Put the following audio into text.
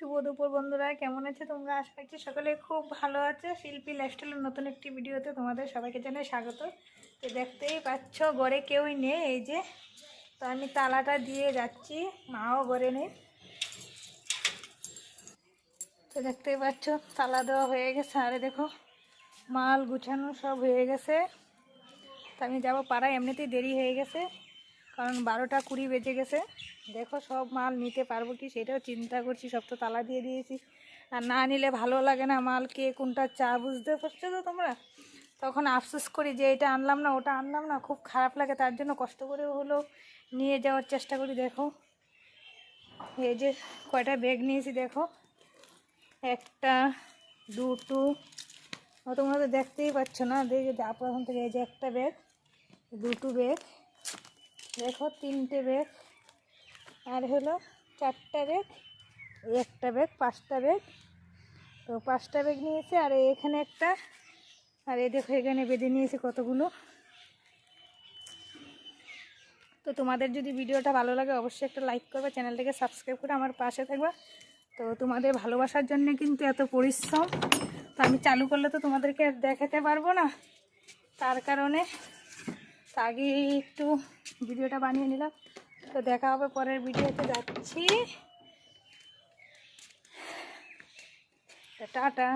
শুভ দুপুর বন্ধুরা, কেমন আছে তোমরা? আশা করছি সকলে খুব ভালো আছে। শিল্পী লাইফস্টাইলের নতুন একটি ভিডিওতে তোমাদের সবাইকে জানাই স্বাগত। তো দেখতেই পাচ্ছ ঘরে কেউই নেই, এই যে তো আমি তালাটা দিয়ে যাচ্ছি, মাও ঘরে নেই। তো দেখতেই পাচ্ছ তালা দেওয়া হয়ে গেছে, আরে দেখো মাল গুছানো সব হয়ে গেছে। তো আমি যাবো পাড়ায়, এমনিতেই দেরি হয়ে গেছে কারণ 12টা 20 বেজে গেছে। দেখো সব মাল নিতে পারবো কি সেটাও চিন্তা করছি, সব তো তালা দিয়ে দিয়েছি, আর না নিলে ভালো লাগে না। মাল কে কোনটা চা বুঝতে পারছো তো তোমরা? তখন আফসোস করি যে এটা আনলাম না ওটা আনলাম না, খুব খারাপ লাগে। তার জন্য কষ্ট করে হলেও নিয়ে যাওয়ার চেষ্টা করি। দেখো এই যে কয়টা ব্যাগ নিয়েছি, দেখো একটা দুটো, তোমরা তো দেখতেই পাচ্ছ না, দেখে প্রথম থেকে। এই যে একটা ব্যাগ, দুটো ব্যাগ, দেখো তিনটে ব্যাগ, আর হলো 4টা ব্যাগ, একটা ব্যাগ, 5টা ব্যাগ। তো 5টা ব্যাগ নিয়েছি, আর এখানে একটা, আর এই দেখো এখানে বেঁধে নিয়েছি কতগুলো। তো তোমাদের যদি ভিডিওটা ভালো লাগে অবশ্যই একটা লাইক করবে, চ্যানেলটাকে সাবস্ক্রাইব করে আমার পাশে থাকবে। তো তোমাদের ভালোবাসার জন্য কিন্তু এত পরিশ্রম। তো আমি চালু করলে তো তোমাদেরকে আর দেখাতে পারবো না, তার কারণে আগে একটু ভিডিওটা বানিয়ে নিলাম। তো দেখা হবে পরের ভিডিওতে, যাচ্ছি, টাটা।